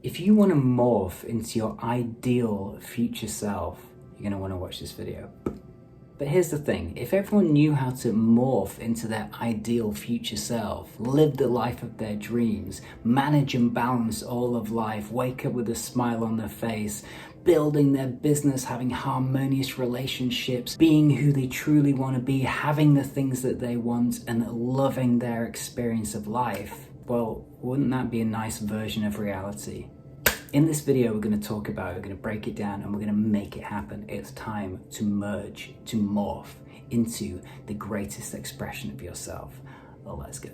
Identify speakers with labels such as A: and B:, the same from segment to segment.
A: If you want to morph into your ideal future self, you're going to want to watch this video. But here's the thing, if everyone knew how to morph into their ideal future self, live the life of their dreams, manage and balance all of life, wake up with a smile on their face, building their business, having harmonious relationships, being who they truly want to be, having the things that they want, and loving their experience of life, well, wouldn't that be a nice version of reality? In this video, we're going to break it down, and we're going to make it happen. It's time to merge, to morph into the greatest expression of yourself. Well, let's go.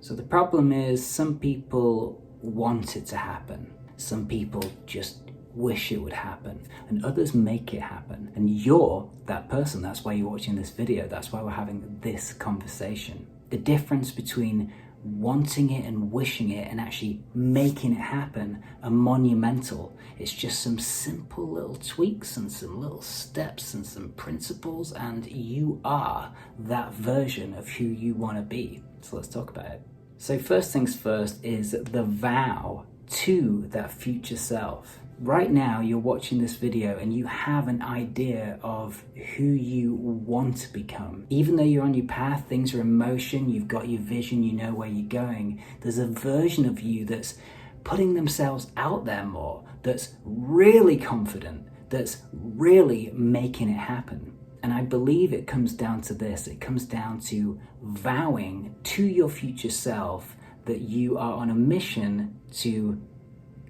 A: So the problem is, some people want it to happen. Some people just wish it would happen, and others make it happen. And you're that person. That's why you're watching this video. That's why we're having this conversation. The difference between wanting it and wishing it and actually making it happen are monumental. It's just some simple little tweaks and some little steps and some principles, and you are that version of who you want to be. So let's talk about it. So first things first is the vow to that future self. Right now, you're watching this video and you have an idea of who you want to become. Even though you're on your path, things are in motion, you've got your vision, you know where you're going, there's a version of you that's putting themselves out there more, that's really confident, that's really making it happen. And I believe it comes down to this. It comes down to vowing to your future self that you are on a mission to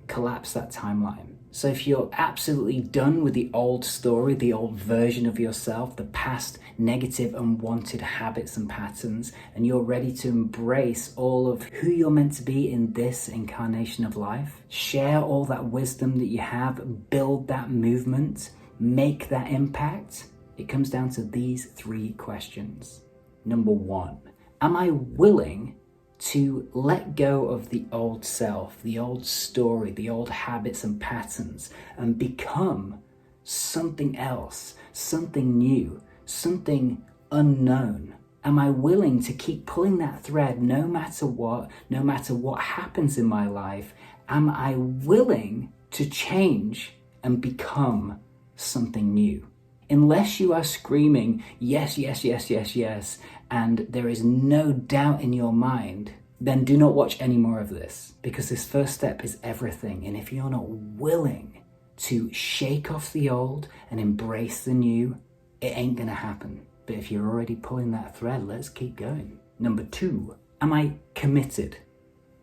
A: collapse that timeline. So if you're absolutely done with the old story, the old version of yourself, the past negative, unwanted habits and patterns, and you're ready to embrace all of who you're meant to be in this incarnation of life, share all that wisdom that you have, build that movement, make that impact, it comes down to these three questions. Number one, am I willing to let go of the old self, the old story, the old habits and patterns, and become something else, something new, something unknown? Am I willing to keep pulling that thread no matter what happens in my life? Am I willing to change and become something new? Unless you are screaming, yes, yes, yes, yes, yes, and there is no doubt in your mind, then do not watch any more of this, because this first step is everything. And if you're not willing to shake off the old and embrace the new, it ain't gonna happen. But if you're already pulling that thread, let's keep going. Number two, am I committed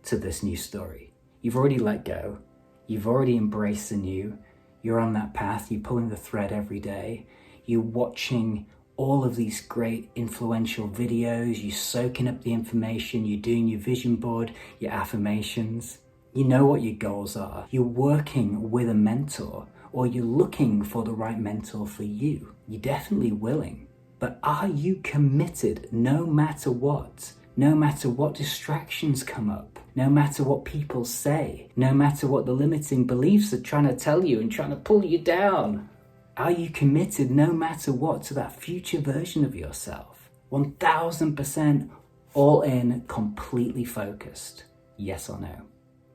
A: to this new story? You've already let go. You've already embraced the new. You're on that path. You're pulling the thread every day. You're watching all of these great influential videos. You're soaking up the information. You're doing your vision board, your affirmations. You know what your goals are. You're working with a mentor, or you're looking for the right mentor for you. You're definitely willing. But are you committed no matter what? No matter what distractions come up, no matter what people say, no matter what the limiting beliefs are trying to tell you and trying to pull you down? Are you committed no matter what to that future version of yourself? 1000% all in, completely focused? Yes or no?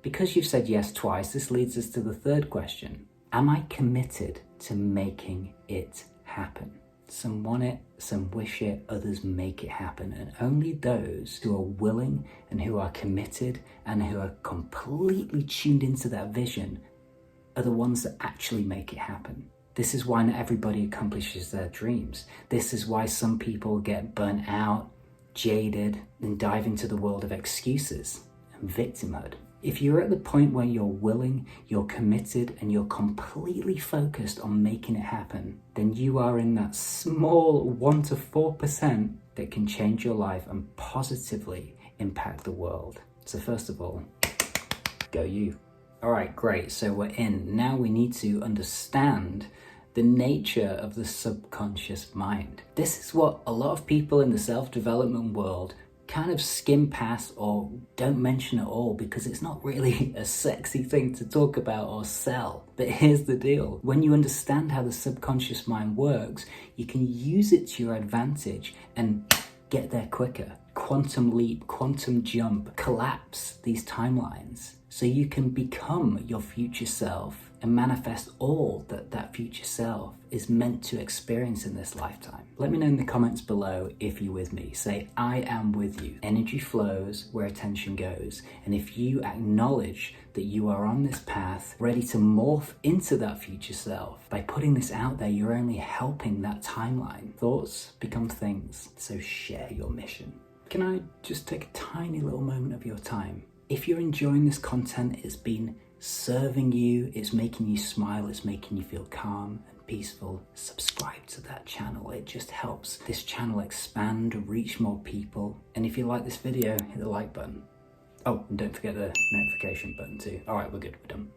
A: Because you've said yes twice, this leads us to the third question. Am I committed to making it happen? Some want it, some wish it, others make it happen. And only those who are willing and who are committed and who are completely tuned into that vision are the ones that actually make it happen. This is why not everybody accomplishes their dreams. This is why some people get burnt out, jaded, and dive into the world of excuses and victimhood. If you're at the point where you're willing, you're committed, and you're completely focused on making it happen, then you are in that small 1 to 4% that can change your life and positively impact the world. So first of all, go you. All right, great. So we're in. Now we need to understand the nature of the subconscious mind. This is what a lot of people in the self-development world kind of skim past or don't mention at all, because it's not really a sexy thing to talk about or sell. But here's the deal. When you understand how the subconscious mind works, you can use it to your advantage and get there quicker. quantum leap, quantum jump, collapse these timelines so you can become your future self and manifest all that that future self is meant to experience in this lifetime. Let me know in the comments below if you're with me. Say, I am with you. Energy flows where attention goes. And if you acknowledge that you are on this path, ready to morph into that future self, by putting this out there, you're only helping that timeline. Thoughts become things, so share your mission. Can I just take a tiny little moment of your time? If you're enjoying this content, it's been serving you, it's making you smile, it's making you feel calm and peaceful, subscribe to that channel. It just helps this channel expand, reach more people. And if you like this video, hit the like button. Oh, and don't forget the notification button too. All right, we're good, we're done.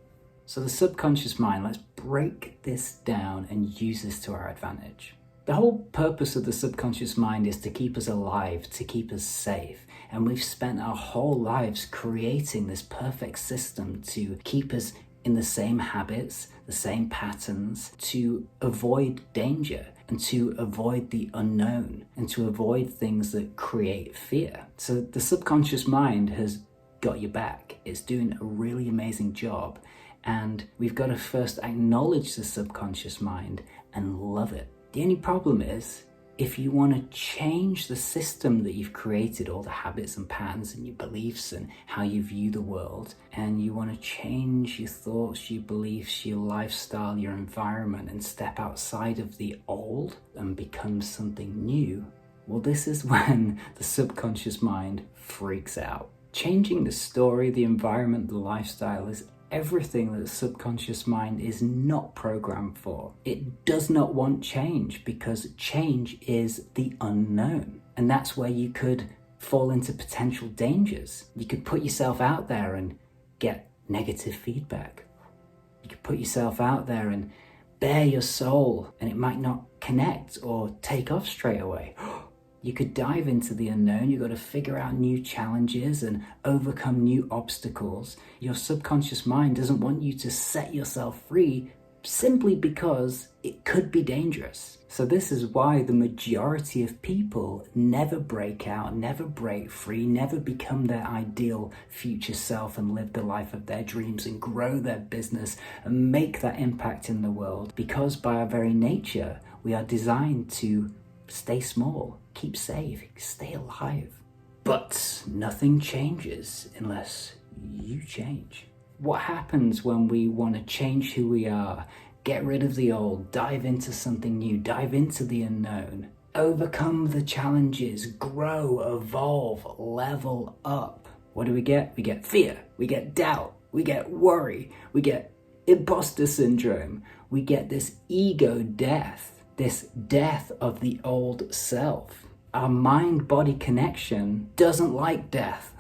A: So the subconscious mind, let's break this down and use this to our advantage. The whole purpose of the subconscious mind is to keep us alive, to keep us safe. And we've spent our whole lives creating this perfect system to keep us in the same habits, the same patterns, to avoid danger and to avoid the unknown and to avoid things that create fear. So the subconscious mind has got your back. It's doing a really amazing job. And we've got to first acknowledge the subconscious mind and love it. The only problem is, if you want to change the system that you've created, all the habits and patterns and your beliefs and how you view the world, and you want to change your thoughts, your beliefs, your lifestyle, your environment, and step outside of the old and become something new, well, this is when the subconscious mind freaks out. Changing the story, the environment, the lifestyle is everything that the subconscious mind is not programmed for. It does not want change because change is the unknown. And that's where you could fall into potential dangers. You could put yourself out there and get negative feedback. You could put yourself out there and bare your soul and it might not connect or take off straight away. You could dive into the unknown. You've got to figure out new challenges and overcome new obstacles. Your subconscious mind doesn't want you to set yourself free simply because it could be dangerous. So this is why the majority of people never break out, never break free, never become their ideal future self and live the life of their dreams and grow their business and make that impact in the world. Because by our very nature, we are designed to stay small, keep safe, stay alive. But nothing changes unless you change. What happens when we want to change who we are, get rid of the old, dive into something new, dive into the unknown, overcome the challenges, grow, evolve, level up? What do? We get fear, we get doubt, we get worry, we get imposter syndrome, we get this ego death. This death of the old self. Our mind-body connection doesn't like death.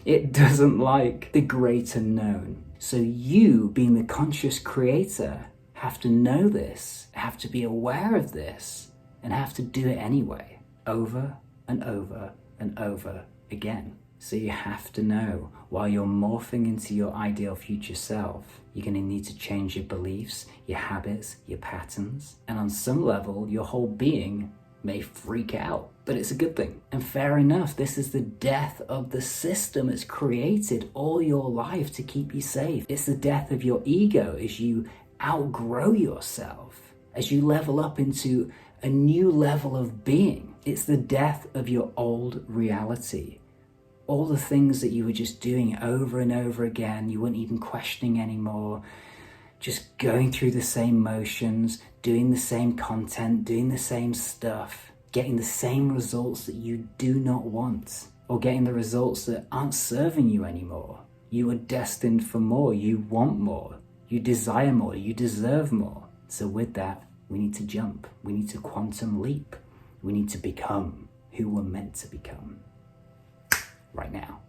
A: It doesn't like the great unknown. So you, being the conscious creator, have to know this, have to be aware of this, and have to do it anyway, over and over and over again. So you have to know, while you're morphing into your ideal future self, you're going to need to change your beliefs, your habits, your patterns. And on some level, your whole being may freak out, but it's a good thing. And fair enough, this is the death of the system it's created all your life to keep you safe. It's the death of your ego as you outgrow yourself, as you level up into a new level of being. It's the death of your old reality. All the things that you were just doing over and over again, you weren't even questioning anymore, just going through the same motions, doing the same content, doing the same stuff, getting the same results that you do not want, or getting the results that aren't serving you anymore. You are destined for more, you want more, you desire more, you deserve more. So with that, we need to jump, we need to quantum leap, we need to become who we're meant to become. Right now.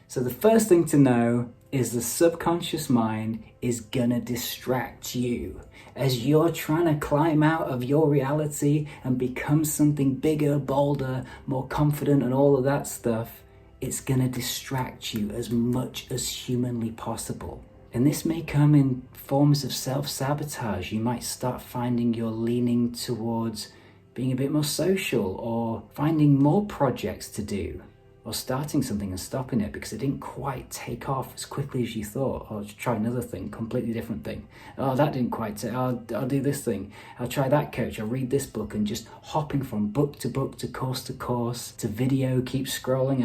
A: So the first thing to know is the subconscious mind is gonna distract you. As you're trying to climb out of your reality and become something bigger, bolder, more confident and all of that stuff, it's gonna distract you as much as humanly possible. And this may come in forms of self-sabotage. You might start finding you're leaning towards being a bit more social, or finding more projects to do, or starting something and stopping it because it didn't quite take off as quickly as you thought, or try another thing, completely different thing. Oh, that didn't quite take, I'll do this thing, I'll try that coach, I'll read this book, and just hopping from book to book to course to video, keep scrolling.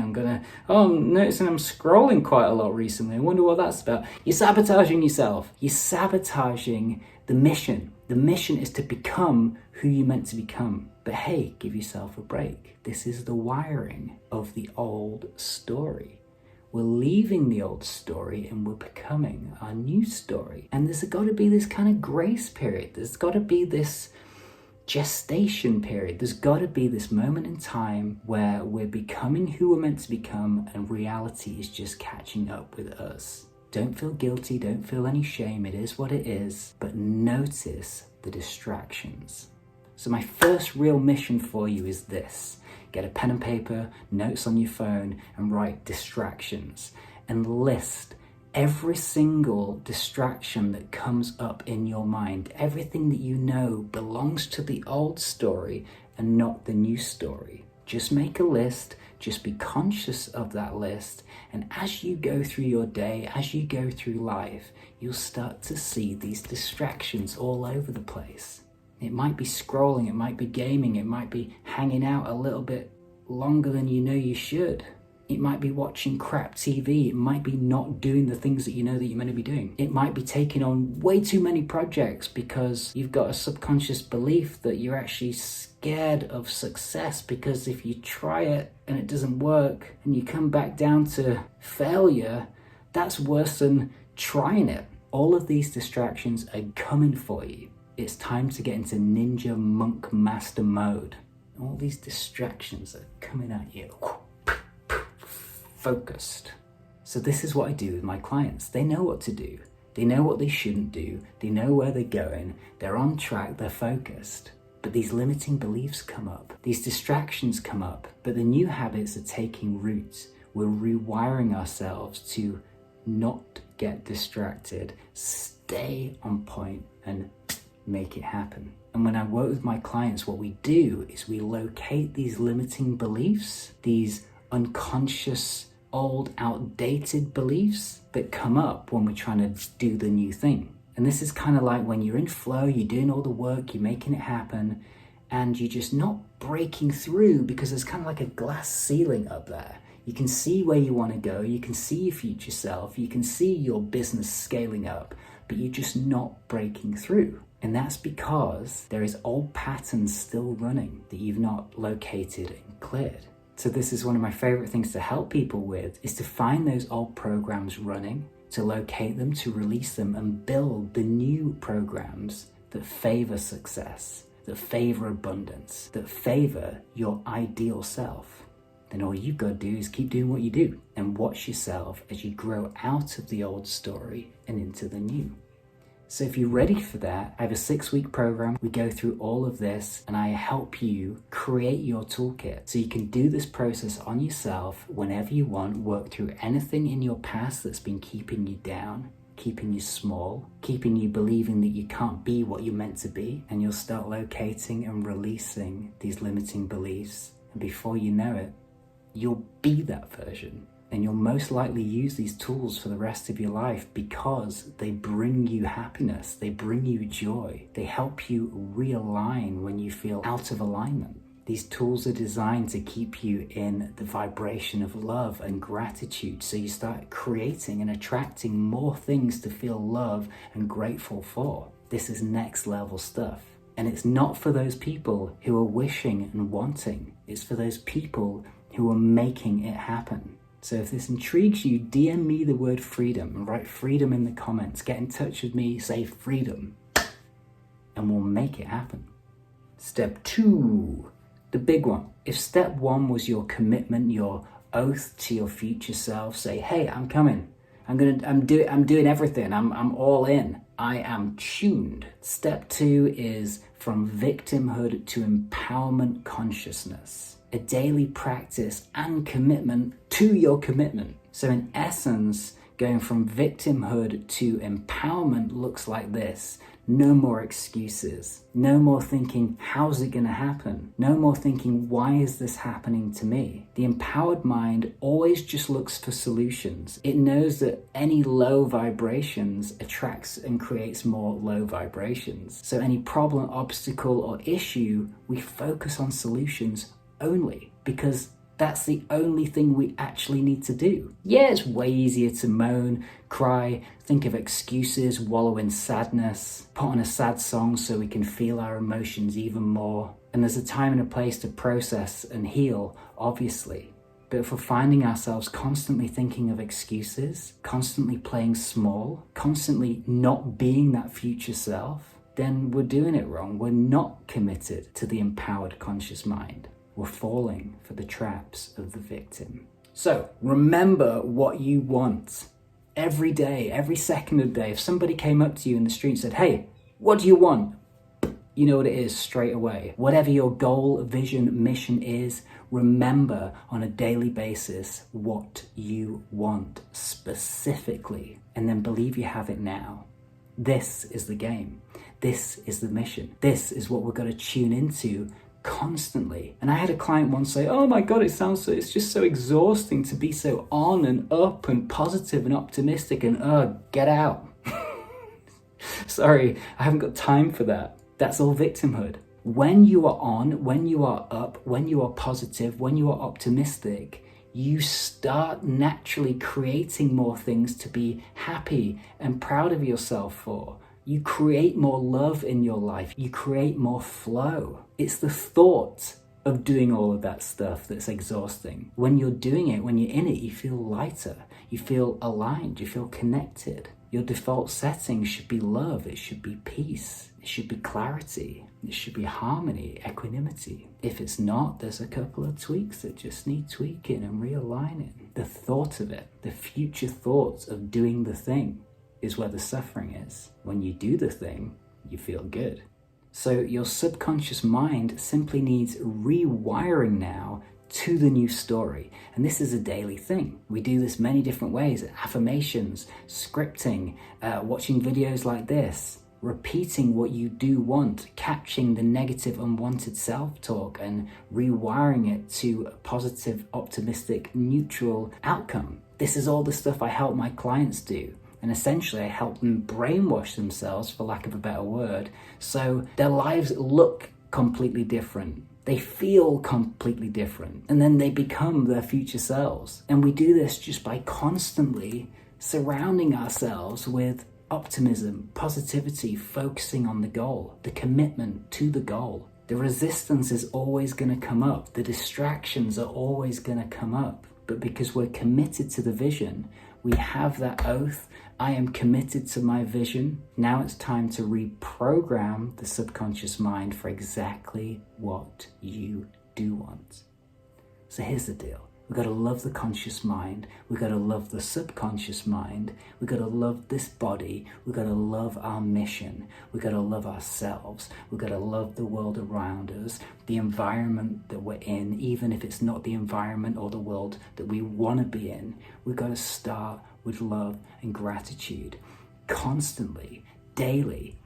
A: I'm noticing I'm scrolling quite a lot recently. I wonder what that's about. You're sabotaging yourself. You're sabotaging the mission. The mission is to become who you're meant to become. But hey, give yourself a break. This is the wiring of the old story. We're leaving the old story and we're becoming our new story. And there's got to be this kind of grace period. There's got to be this gestation period. There's got to be this moment in time where we're becoming who we're meant to become and reality is just catching up with us. Don't feel guilty, don't feel any shame. It is what it is, but notice the distractions. So my first real mission for you is this. Get a pen and paper, notes on your phone, and write distractions. And list every single distraction that comes up in your mind. Everything that you know belongs to the old story and not the new story. Just make a list, just be conscious of that list, and as you go through your day, as you go through life, you'll start to see these distractions all over the place. It might be scrolling, it might be gaming, it might be hanging out a little bit longer than you know you should. It might be watching crap TV. It might be not doing the things that you know that you're meant to be doing. It might be taking on way too many projects because you've got a subconscious belief that you're actually scared of success, because if you try it and it doesn't work and you come back down to failure, that's worse than trying it. All of these distractions are coming for you. It's time to get into ninja monk master mode. All these distractions are coming at you. Focused. So this is what I do with my clients. They know what to do. They know what they shouldn't do. They know where they're going. They're on track. They're focused. But these limiting beliefs come up. These distractions come up. But the new habits are taking root. We're rewiring ourselves to not get distracted, stay on point, and make it happen. And when I work with my clients, what we do is we locate these limiting beliefs, these unconscious, old, outdated beliefs that come up when we're trying to do the new thing. And this is kind of like when you're in flow, you're doing all the work, you're making it happen, and you're just not breaking through because there's kind of like a glass ceiling up there. You can see where you want to go, you can see your future self, you can see your business scaling up, but you're just not breaking through. And that's because there is old patterns still running that you've not located and cleared. So this is one of my favorite things to help people with, is to find those old programs running, to locate them, to release them, and build the new programs that favor success, that favor abundance, that favor your ideal self. Then all you've got to do is keep doing what you do and watch yourself as you grow out of the old story and into the new. So if you're ready for that, I have a 6-week program. We go through all of this and I help you create your toolkit so you can do this process on yourself whenever you want, work through anything in your past that's been keeping you down, keeping you small, keeping you believing that you can't be what you're meant to be, and you'll start locating and releasing these limiting beliefs. And before you know it, you'll be that version. And you'll most likely use these tools for the rest of your life because they bring you happiness, they bring you joy, they help you realign when you feel out of alignment. These tools are designed to keep you in the vibration of love and gratitude, so you start creating and attracting more things to feel love and grateful for. This is next level stuff. And it's not for those people who are wishing and wanting, it's for those people who are making it happen. So if this intrigues you, DM me the word freedom and write freedom in the comments. Get in touch with me, say freedom, and we'll make it happen. Step 2, the big one. If step 1 was your commitment, your oath to your future self, say, hey, I'm coming. I'm doing everything. I'm all in. I am tuned. Step 2 is from victimhood to empowerment consciousness. A daily practice and commitment to your commitment. So in essence, Going from victimhood to empowerment looks like this. No more excuses. No more thinking, how's it going to happen? No more thinking, why is this happening to me? The empowered mind always just looks for solutions. It knows that any low vibrations attracts and creates more low vibrations. So any problem, obstacle, or issue, we focus on solutions only, because that's the only thing we actually need to do. Yeah, it's way easier to moan, cry, think of excuses, wallow in sadness, put on a sad song so we can feel our emotions even more. And there's a time and a place to process and heal, obviously. But if we're finding ourselves constantly thinking of excuses, constantly playing small, constantly not being that future self, then we're doing it wrong. We're not committed to the empowered conscious mind. We're falling for the traps of the victim. So remember what you want. Every day, every second of the day, if somebody came up to you in the street and said, hey, what do you want? You know what it is straight away. Whatever your goal, vision, mission is, remember on a daily basis what you want specifically, and then believe you have it now. This is the game. This is the mission. This is what we're going to tune into constantly. And I had a client once say, oh my God, it's just so exhausting to be so on and up and positive and optimistic and get out. Sorry, I haven't got time for that. That's all victimhood. When you are on, when you are up, when you are positive, when you are optimistic, you start naturally creating more things to be happy and proud of yourself for. You create more love in your life. You create more flow. It's the thought of doing all of that stuff that's exhausting. When you're doing it, when you're in it, you feel lighter. You feel aligned. You feel connected. Your default setting should be love. It should be peace. It should be clarity. It should be harmony, equanimity. If it's not, there's a couple of tweaks that just need tweaking and realigning. The thought of it, the future thoughts of doing the thing, is where the suffering is. When you do the thing, you feel good. So your subconscious mind simply needs rewiring now to the new story. And this is a daily thing. We do this many different ways: affirmations, scripting, watching videos like this, repeating what you do want, catching the negative, unwanted self-talk and rewiring it to a positive, optimistic, neutral outcome. This is all the stuff I help my clients do. And essentially I help them brainwash themselves, for lack of a better word, so their lives look completely different. They feel completely different. And then they become their future selves. And we do this just by constantly surrounding ourselves with optimism, positivity, focusing on the goal, the commitment to the goal. The resistance is always going to come up. The distractions are always going to come up. But because we're committed to the vision, we have that oath. I am committed to my vision. Now it's time to reprogram the subconscious mind for exactly what you do want. So here's the deal. We've got to love the conscious mind. We've got to love the subconscious mind. We've got to love this body. We've got to love our mission. We've got to love ourselves. We've got to love the world around us, the environment that we're in, even if it's not the environment or the world that we want to be in. We've got to start with love and gratitude constantly, daily.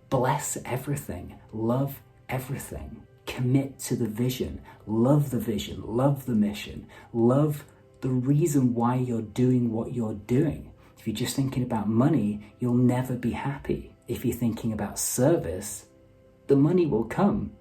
A: Bless everything. Love everything. Commit to the vision, love the mission, love the reason why you're doing what you're doing. If you're just thinking about money, you'll never be happy. If you're thinking about service, the money will come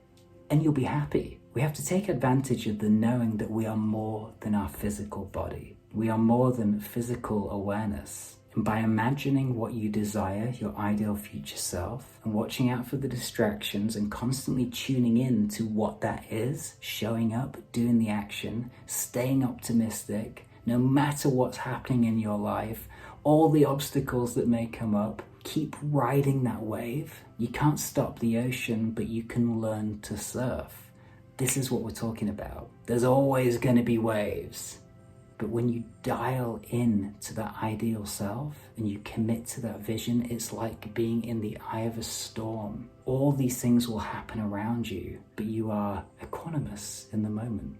A: and you'll be happy. We have to take advantage of the knowing that we are more than our physical body. We are more than physical awareness. And by imagining what you desire, your ideal future self, and watching out for the distractions and constantly tuning in to what that is, showing up, doing the action, staying optimistic, no matter what's happening in your life, all the obstacles that may come up, keep riding that wave. You can't stop the ocean, but you can learn to surf. This is what we're talking about. There's always going to be waves. But when you dial in to that ideal self and you commit to that vision, it's like being in the eye of a storm. All these things will happen around you, but you are equanimous in the moment.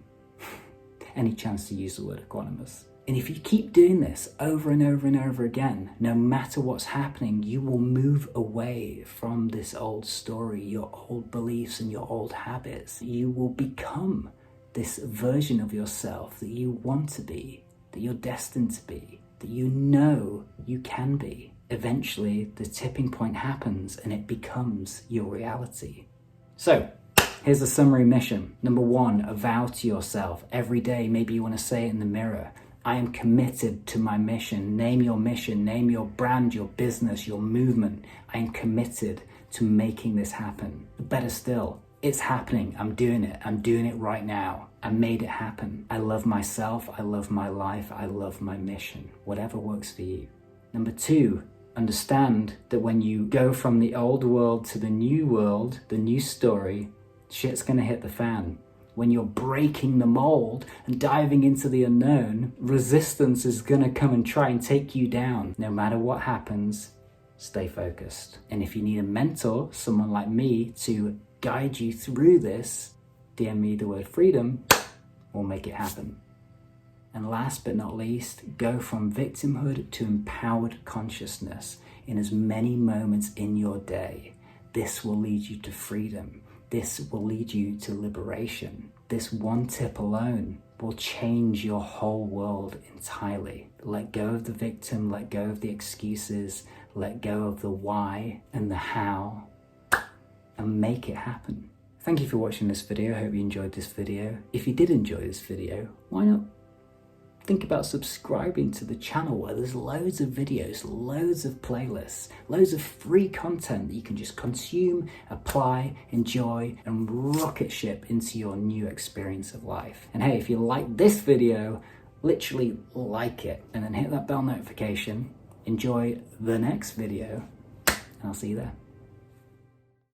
A: Any chance to use the word equanimous? And if you keep doing this over and over and over again, no matter what's happening, you will move away from this old story, your old beliefs and your old habits. You will become this version of yourself that you want to be, that you're destined to be, that you know you can be. Eventually, the tipping point happens and it becomes your reality. So, here's the summary mission. Number 1, a vow to yourself. Every day, maybe you want to say it in the mirror. I am committed to my mission. Name your mission, name your brand, your business, your movement. I am committed to making this happen. Better still, it's happening. I'm doing it right now. I made it happen. I love myself. I love my life. I love my mission. Whatever works for you. Number 2, understand that when you go from the old world to the new world, the new story, shit's gonna hit the fan. When you're breaking the mold and diving into the unknown, resistance is gonna come and try and take you down. No matter what happens, stay focused. And if you need a mentor, someone like me, to guide you through this, DM me the word freedom, we'll make it happen. And last but not least, go from victimhood to empowered consciousness in as many moments in your day. This will lead you to freedom. This will lead you to liberation. This one tip alone will change your whole world entirely. Let go of the victim, let go of the excuses, let go of the why and the how, and make it happen. Thank you for watching this video. I hope you enjoyed this video. If you did enjoy this video, why not think about subscribing to the channel, where there's loads of videos, loads of playlists, loads of free content that you can just consume, apply, enjoy, and rocket ship into your new experience of life. And hey, if you like this video, literally like it, and then hit that bell notification. Enjoy the next video, and I'll see you there.